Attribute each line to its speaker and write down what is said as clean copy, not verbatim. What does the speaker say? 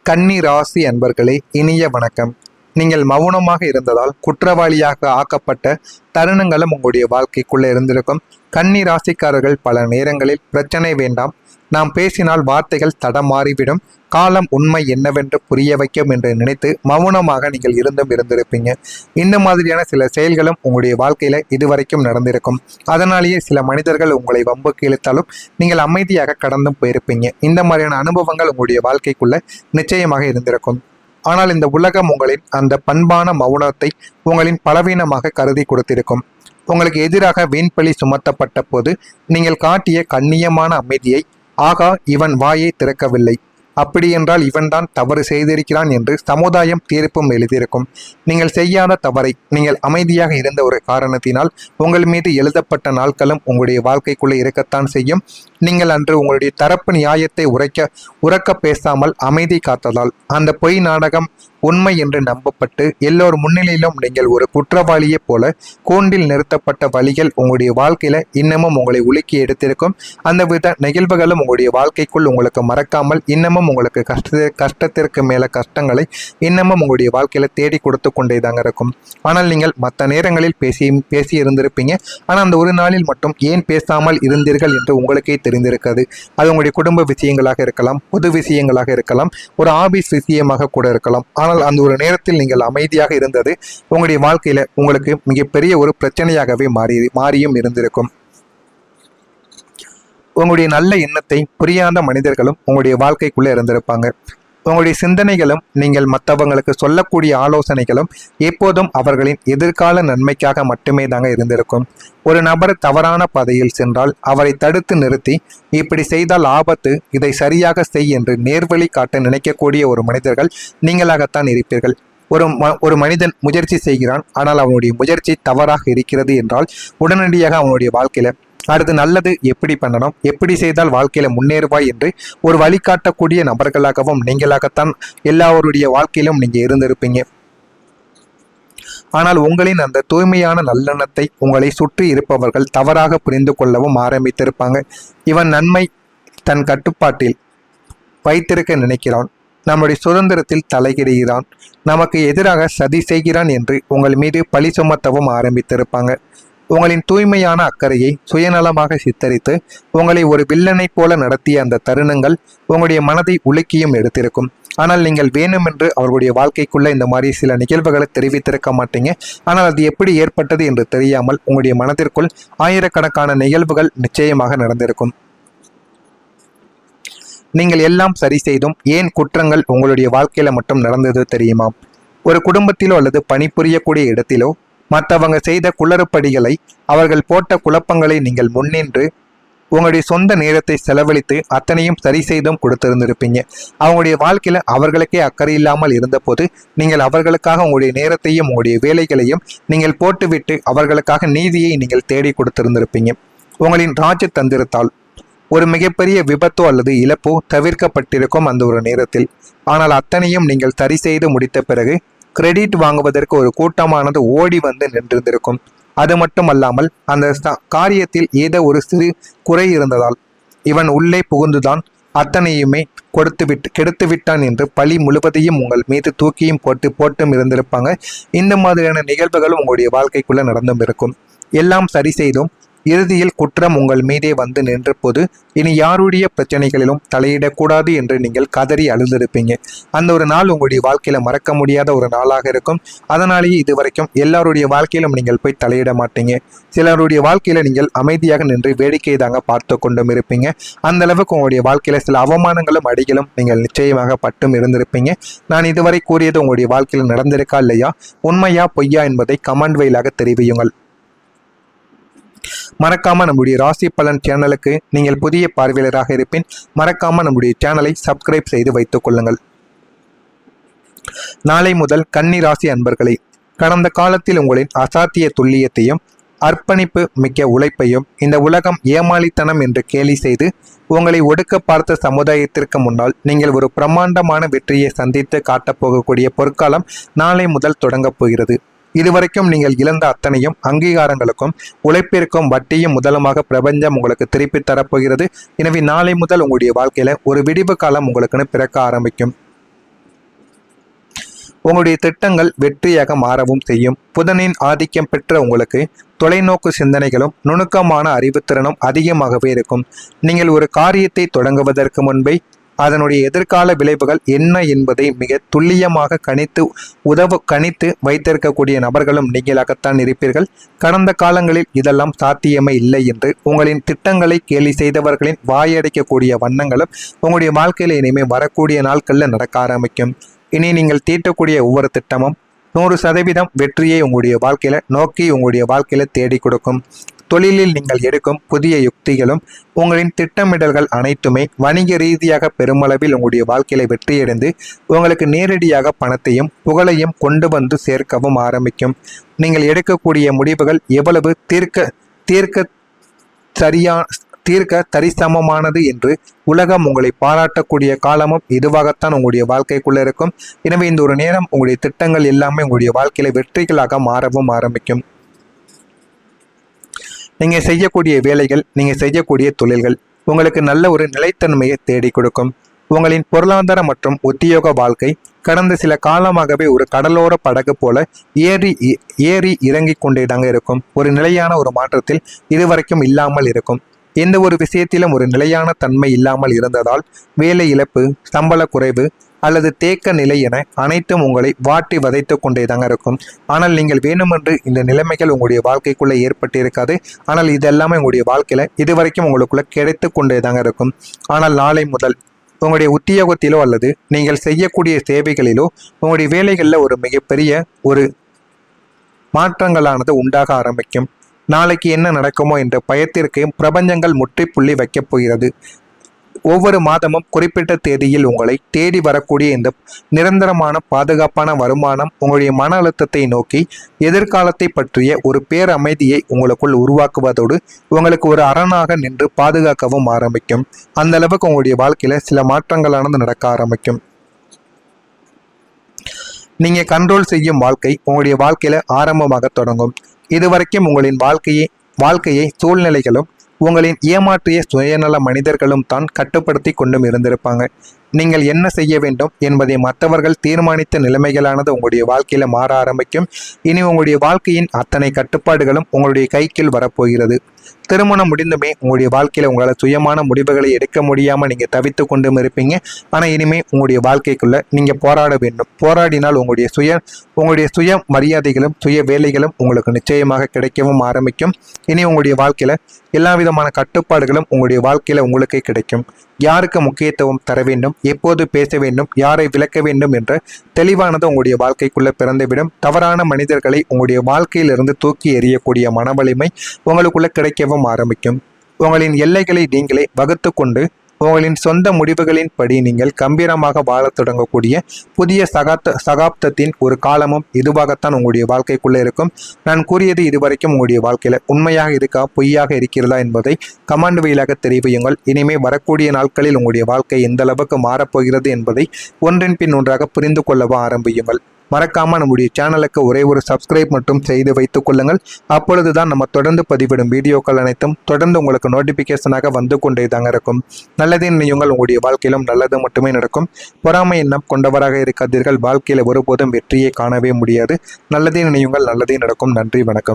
Speaker 1: கன்னி ராசி அன்பர்களே, இனிய வணக்கம். நீங்கள் மௌனமாக இருந்ததால் குற்றவாளியாக ஆக்கப்பட்ட தருணங்களும் உங்களுடைய வாழ்க்கைக்குள்ள இருந்திருக்கும். கன்னி ராசிக்காரர்கள் பல நேரங்களில் பிரச்சனை வேண்டாம், நாம் பேசினால் வார்த்தைகள் தடமாறிவிடும், காலம் உண்மை என்னவென்று புரிய வைக்கும் என்று நினைத்து மௌனமாக நீங்கள் இருந்திருப்பீங்க. இந்த மாதிரியான சில செயல்களும் உங்களுடைய வாழ்க்கையில இதுவரைக்கும் நடந்திருக்கும். அதனாலேயே சில மனிதர்கள் உங்களை வம்புக்கு இழுத்தாலும் நீங்கள் அமைதியாக கடந்தும் போயிருப்பீங்க. இந்த மாதிரியான அனுபவங்கள் உங்களுடைய வாழ்க்கைக்குள்ள நிச்சயமாக இருந்திருக்கும். ஆனால் இந்த உலகம் உங்களின் அந்த பண்பான மௌனத்தை உங்களின் பலவீனமாக கருதி கொடுத்திருக்கும். உங்களுக்கு எதிராக வீண்பழி சுமத்தப்பட்ட போது நீங்கள் காட்டிய கண்ணியமான அமைதியை, ஆகா இவன் வாயை திறக்கவில்லை, அப்படியென்றால் இவன்தான் தவறு செய்திருக்கிறான் என்று சமுதாயம் தீர்ப்பும் எழுதியிருக்கும். நீங்கள் செய்யாத தவறை நீங்கள் அமைதியாக இருந்த ஒரு காரணத்தினால் உங்கள் மீது எழுதப்பட்ட நாட்களும் உங்களுடைய வாழ்க்கைக்குள்ளே இருக்கத்தான் செய்யும். நீங்கள் அன்று உங்களுடைய தரப்பு நியாயத்தை உறக்க பேசாமல் அமைதி காத்ததால் அந்த பொய் நாடகம் உண்மை என்று நம்பப்பட்டு எல்லோர் முன்னிலையிலும் நீங்கள் ஒரு குற்றவாளியைப் போல கூண்டில் நிறுத்தப்பட்ட வழிகள் உங்களுடைய வாழ்க்கையில இன்னமும் உங்களை உலுக்கி எடுத்திருக்கும். அந்த வித நிகழ்வுகளும் உங்களுடைய வாழ்க்கைக்குள் உங்களுக்கு மறக்காமல் இன்னமும் உங்களுக்கு கஷ்டத்திற்கு மேல கஷ்டங்களை இன்னமும் உங்களுடைய வாழ்க்கையில தேடி கொடுத்து கொண்டே தாங்க இருக்கும். ஆனால் நீங்கள் மற்ற நேரங்களில் பேசி இருந்திருப்பீங்க. ஆனால் அந்த ஒரு நாளில் மட்டும் ஏன் பேசாமல் இருந்தீர்கள் என்று உங்களுக்கே தெரிந்திருக்காது. அது உங்களுடைய குடும்ப விஷயங்களாக இருக்கலாம், பொது விஷயங்களாக இருக்கலாம், ஒரு ஆபீஸ் விஷயமாக கூட இருக்கலாம். ஆனால் அந்த ஒரு நேரத்தில் நீங்கள் அமைதியாக இருந்தது உங்களுடைய வாழ்க்கையில உங்களுக்கு மிகப்பெரிய ஒரு பிரச்சனையாகவே மாறியும் இருந்திருக்கும். உங்களுடைய நல்ல எண்ணத்தை புரியாத மனிதர்களும் உங்களுடைய வாழ்க்கைக்குள்ள இருந்திருப்பாங்க. உங்களுடைய சிந்தனைகளும் நீங்கள் மற்றவங்களுக்கு சொல்லக்கூடிய ஆலோசனைகளும் எப்போதும் அவர்களின் எதிர்கால நன்மைக்காக மட்டுமே தாங்க இருந்திருக்கும். ஒரு நபர் தவறான பாதையில் சென்றால் அவரை தடுத்து நிறுத்தி, இப்படி செய்தால் ஆபத்து, இதை சரியாக செய் என்று நேர்வழி காட்ட நினைக்கக்கூடிய ஒரு மனிதர்கள் நீங்களாகத்தான் இருப்பீர்கள். ஒரு மனிதன் முயற்சி செய்கிறான், ஆனால் அவனுடைய முயற்சி தவறாக இருக்கிறது என்றால் உடனடியாக அவனுடைய வாழ்க்கையில அடுத்து நல்லது எப்படி பண்ணணும், எப்படி செய்தால் வாழ்க்கையில முன்னேறுவாய் என்று ஒரு வழிகாட்டக்கூடிய நபர்களாகவும் நீங்களாகத்தான் எல்லாருடைய வாழ்க்கையிலும் நீங்க இருந்திருப்பீங்க. ஆனால் உங்களின் அந்த தூய்மையான நல்லெண்ணத்தை உங்களை சுற்றி இருப்பவர்கள் தவறாக புரிந்து கொள்ளவும் ஆரம்பித்திருப்பாங்க. இவன் நன்மை தன் கட்டுப்பாட்டில் வைத்திருக்க நினைக்கிறான், நம்முடைய சுதந்திரத்தில் தலையிடுகிறான், நமக்கு எதிராக சதி செய்கிறான் என்று உங்கள் மீது பழி சுமத்தவும் ஆரம்பித்திருப்பாங்க. உங்களின் தூய்மையான அக்கறையை சுயநலமாக சித்தரித்து உங்களை ஒரு வில்லனை போல நடத்திய அந்த தருணங்கள் உங்களுடைய மனதை உலுக்கியும் எடுத்திருக்கும். ஆனால் நீங்கள் வேணுமென்று அவர்களுடைய வாழ்க்கைக்குள்ள இந்த மாதிரி சில நிகழ்வுகளை தெரிவித்திருக்க மாட்டீங்க. ஆனால் அது எப்படி ஏற்பட்டது என்று தெரியாமல் உங்களுடைய மனதிற்குள் ஆயிரக்கணக்கான நிகழ்வுகள் நிச்சயமாக நடந்திருக்கும். நீங்கள் எல்லாம் சரி செய்தும் ஏன் குற்றங்கள் உங்களுடைய வாழ்க்கையில மட்டும் நடந்தது தெரியுமா? ஒரு குடும்பத்திலோ அல்லது பணிபுரியக்கூடிய இடத்திலோ மற்றவங்க செய்த குளறுபடிகளை, அவர்கள் போட்ட குழப்பங்களை நீங்கள் முன்னின்று உங்களுடைய சொந்த நேரத்தை செலவழித்து அத்தனையும் சரி செய்தும் கொடுத்திருந்திருப்பீங்க. அவங்களுடைய வாழ்க்கையில அவர்களுக்கே அக்கறை இல்லாமல் இருந்தபோது நீங்கள் அவர்களுக்காக உங்களுடைய நேரத்தையும் உங்களுடைய வேலைகளையும் நீங்கள் போட்டுவிட்டு அவர்களுக்காக நீதியை நீங்கள் தேடி கொடுத்திருந்திருப்பீங்க. உங்களின் ராஜதந்திரத்தால் ஒரு மிகப்பெரிய விபத்தோ அல்லது இழப்போ தவிர்க்கப்பட்டிருக்கும் அந்த ஒரு நேரத்தில். ஆனால் அத்தனையும் நீங்கள் சரி செய்து முடித்த பிறகு கிரெடிட் வாங்குவதற்கு ஒரு கூட்டமானது ஓடி வந்து நின்றிருந்திருக்கும். அது மட்டுமல்லாமல் அந்த காரியத்தில் ஏதோ ஒரு சிறு குறை இருந்ததால் இவன் உள்ளே புகுந்துதான் அத்தனையுமே கெடுத்து விட்டான் என்று பழி முழுவதையும் உங்கள் மீது தூக்கியும் போட்டும் இருந்திருப்பாங்க. இந்த மாதிரியான நிகழ்வுகளும் உங்களுடைய வாழ்க்கைக்குள்ள நடந்தும் இருக்கும். எல்லாம் சரி செய்தும் இறுதியில் குற்றம் உங்கள் மீதே வந்து நின்ற போது இனி யாருடைய பிரச்சனைகளிலும் தலையிடக்கூடாது என்று நீங்கள் கதறி அழுந்திருப்பீங்க. அந்த ஒரு நாள் உங்களுடைய வாழ்க்கையில மறக்க முடியாத ஒரு நாளாக இருக்கும். அதனாலேயே இதுவரைக்கும் எல்லாருடைய வாழ்க்கையிலும் நீங்கள் போய் தலையிட மாட்டீங்க. சிலருடைய வாழ்க்கையில நீங்கள் அமைதியாக நின்று வேடிக்கை தாங்க பார்த்து கொண்டும் இருப்பீங்க. அந்த அளவுக்கு உங்களுடைய வாழ்க்கையில சில அவமானங்களும் அடிகளும் நீங்கள் நிச்சயமாக பட்டும் இருந்திருப்பீங்க. நான் இதுவரை கூறியது உங்களுடைய வாழ்க்கையில் நடந்திருக்கா இல்லையா, உண்மையா பொய்யா என்பதை கமெண்ட் வாயிலாக தெரிவியுங்கள். மறக்காம நம்முடைய ராசி பலன் சேனலுக்கு நீங்கள் புதிய பார்வையாளராக இருப்பின் மறக்காம நம்முடைய சேனலை சப்ஸ்கிரைப் செய்து வைத்துக் கொள்ளுங்கள். நாளை முதல் கன்னி ராசி அன்பர்களை, கடந்த காலத்தில் உங்களின் அசாத்திய துல்லியத்தையும் அர்ப்பணிப்பு மிக்க உழைப்பையும் இந்த உலகம் ஏமாளித்தனம் என்று கேலி செய்து உங்களை ஒடுக்க பார்த்த சமுதாயத்திற்கு முன்னால் நீங்கள் ஒரு பிரம்மாண்டமான வெற்றியை சந்தித்து காட்டப்போகக்கூடிய பொற்காலம் நாளை முதல் தொடங்கப் போகிறது. இதுவரைக்கும் நீங்கள் இழந்த அத்தனையும் அங்கீகாரங்களுக்கும் உழைப்பிற்கும் வட்டியும் முதலமாக பிரபஞ்சம் உங்களுக்கு திருப்பி தரப்போகிறது. எனவே நாளை முதல் உங்களுடைய வாழ்க்கையில ஒரு விடிவு காலம் உங்களுக்குன்னு பிறக்க ஆரம்பிக்கும். உங்களுடைய திட்டங்கள் வெற்றியாக மாறவும் செய்யும். புதனின் ஆதிக்கம் பெற்ற உங்களுக்கு தொலைநோக்கு சிந்தனைகளும் நுணுக்கமான அறிவுத்திறனும் அதிகமாகவே இருக்கும். நீங்கள் ஒரு காரியத்தை தொடங்குவதற்கு முன்பே அதனுடைய எதிர்கால விளைவுகள் என்ன என்பதை மிக துல்லியமாக கணித்து வைத்திருக்கக்கூடிய நபர்களும் நீங்களாகத்தான் இருப்பீர்கள். கடந்த காலங்களில் இதெல்லாம் சாத்தியமே இல்லை என்று உங்களின் திட்டங்களை கேலி செய்தவர்களின் வாயடைக்கக்கூடிய வண்ணங்களும் உங்களுடைய வாழ்க்கையில இனிமேல் வரக்கூடிய நாட்களில் நடக்க ஆரம்பிக்கும். இனி நீங்கள் தீட்டக்கூடிய ஒவ்வொரு திட்டமும் 100% வெற்றியை உங்களுடைய வாழ்க்கையில தேடி கொடுக்கும். தொழிலில் நீங்கள் எடுக்கும் புதிய யுக்திகளும் உங்களின் திட்டமிடல்கள் அனைத்துமே வணிக ரீதியாக பெருமளவில் உங்களுடைய வாழ்க்கையில வெற்றியடைந்து உங்களுக்கு நேரடியாக பணத்தையும் புகழையும் கொண்டு வந்து சேர்க்கவும் ஆரம்பிக்கும். நீங்கள் எடுக்கக்கூடிய முடிவுகள் எவ்வளவு தீர்க்க தரிசமமானது என்று உலகம் உங்களை பாராட்டக்கூடிய காலமும் இதுவாகத்தான் உங்களுடைய வாழ்க்கைக்குள்ள இருக்கும். எனவே இந்த ஒரு நேரம் உங்களுடைய திட்டங்கள் எல்லாமே உங்களுடைய வாழ்க்கையில வெற்றிகளாக மாறவும் ஆரம்பிக்கும். நீங்க செய்யக்கூடிய வேலைகள், நீங்க செய்யக்கூடிய தொழில்கள் உங்களுக்கு நல்ல ஒரு நிலைத்தன்மையை தேடி கொடுக்கும். உங்களின் பொருளாதார மற்றும் உத்தியோக வாழ்க்கை கடந்த சில காலமாகவே ஒரு கடலோர படகு போல ஏறி இறங்கி கொண்டேதாங்க இருக்கும். ஒரு நிலையான ஒரு மாற்றத்தில் இதுவரைக்கும் இல்லாமல் இருக்கும். எந்த ஒரு விஷயத்திலும் ஒரு நிலையான தன்மை இல்லாமல் இருந்ததால் வேலை இழப்பு, சம்பள குறைவு அல்லது தேக்க நிலை என அனைத்தும் உங்களை வாட்டி வதைத்து கொண்டேதாங்க இருக்கும். ஆனால் நீங்கள் வேணுமென்று இந்த நிலைமைகள் உங்களுடைய வாழ்க்கைக்குள்ளே ஏற்பட்டிருக்காது. ஆனால் இதெல்லாமே உங்களுடைய வாழ்க்கையில இதுவரைக்கும் உங்களுக்குள்ள கிடைத்து கொண்டேதாங்க இருக்கும். ஆனால் நாளை முதல் உங்களுடைய உத்தியோகத்திலோ அல்லது நீங்கள் செய்யக்கூடிய சேவைகளிலோ உங்களுடைய வேலைகளில் ஒரு மிகப்பெரிய ஒரு மாற்றங்களானது உண்டாக ஆரம்பிக்கும். நாளைக்கு என்ன நடக்குமோ என்ற பயத்திற்கு பிரபஞ்சங்கள் முற்றுப்புள்ளி வைக்கப் போகிறது. ஒவ்வொரு மாதமும் குறிப்பிட்ட தேதியில் உங்களை தேடி வரக்கூடிய இந்த நிரந்தரமான பாதுகாப்பான வருமானம் உங்களுடைய மன அழுத்தத்தை நோக்கி எதிர்காலத்தை பற்றிய ஒரு பேரமைதியை உங்களுக்குள் உருவாக்குவதோடு உங்களுக்கு ஒரு அரணாக நின்று பாதுகாக்கவும் ஆரம்பிக்கும். அந்த அளவுக்கு உங்களுடைய வாழ்க்கையில சில மாற்றங்களானது நடக்க ஆரம்பிக்கும். நீங்க கண்ட்ரோல் செய்யும் வாழ்க்கை உங்களுடைய வாழ்க்கையில ஆரம்பமாக தொடங்கும். இதுவரைக்கும் உங்களின் வாழ்க்கையை சூழ்நிலைகளும் உங்களின் ஏமாற்றிய சுயநல மனிதர்களும் தான் கட்டுப்படுத்தி கொண்டும் இருந்திருப்பாங்க. நீங்கள் என்ன செய்ய வேண்டும் என்பதை மற்றவர்கள் தீர்மானித்த நிலைமைகளானது உங்களுடைய வாழ்க்கையில மாற ஆரம்பிக்கும். இனி உங்களுடைய வாழ்க்கையின் அத்தனை கட்டுப்பாடுகளும் உங்களுடைய கைக்குள் வரப்போகிறது. திருமணம் முடிந்துமே உங்களுடைய வாழ்க்கையில உங்களால் சுயமான முடிவுகளை எடுக்க முடியாம நீங்க தவித்து கொண்டும் இருப்பீங்க. ஆனா இனிமே உங்களுடைய வாழ்க்கைக்குள்ள நீங்க போராட வேண்டும். போராடினால் உங்களுடைய சுய மரியாதைகளும் சுய வேலைகளும் உங்களுக்கு நிச்சயமாக கிடைக்கவும் ஆரம்பிக்கும். இனி உங்களுடைய வாழ்க்கையில எல்லா விதமான கட்டுப்பாடுகளும் உங்களுடைய வாழ்க்கையில உங்களுக்கு கிடைக்கும். யாருக்கு முக்கியத்துவம் தர வேண்டும், எப்போது பேச வேண்டும், யாரை விளக்க வேண்டும் என்ற தெளிவானது உங்களுடைய வாழ்க்கைக்குள்ள பிறந்துவிடும். தவறான மனிதர்களை உங்களுடைய வாழ்க்கையிலிருந்து தூக்கி எறியக்கூடிய மன வலிமை உங்களுக்குள்ள கிடைக்கவும் ஆரம்பிக்கும். உங்களின் எல்லைகளை நீங்களே வகுத்து கொண்டு உங்களின் சொந்த முடிவுகளின் படி நீங்கள் கம்பீரமாக வாழத் தொடங்கக்கூடிய புதிய சகாப்தத்தின் ஒரு காலமும் இதுவாகத்தான் உங்களுடைய வாழ்க்கைக்குள்ளே இருக்கும். நான் கூறியது இதுவரைக்கும் உங்களுடைய வாழ்க்கையில உண்மையாக இருக்கா, பொய்யாக இருக்கிறதா என்பதை கமெண்ட் வழியாக தெரிவியுங்கள். இனிமே வரக்கூடிய நாட்களில் உங்களுடைய வாழ்க்கை எந்த அளவுக்கு மாறப்போகிறது என்பதை ஒன்றின் பின் ஒன்றாக புரிந்து கொள்ளவும் ஆரம்பியுங்கள். மறக்காம நம்முடைய சேனலுக்கு ஒரே ஒரு சப்ஸ்கிரைப் மட்டும் செய்து வைத்துக் கொள்ளுங்கள். அப்பொழுதுதான் நம்ம தொடர்ந்து பதிவிடும் வீடியோக்கள் அனைத்தும் தொடர்ந்து உங்களுக்கு நோட்டிபிகேஷனாக வந்து கொண்டே தாங்க இருக்கும். நல்லதே நினையுங்கள், உங்களுடைய வாழ்க்கையிலும் நல்லது மட்டுமே நடக்கும். பொறாமை எண்ணம் கொண்டவராக இருக்காதீர்கள். வாழ்க்கையில ஒருபோதும் வெற்றியை காணவே முடியாது. நல்லதே நினையுங்கள், நல்லதே நடக்கும். நன்றி, வணக்கம்.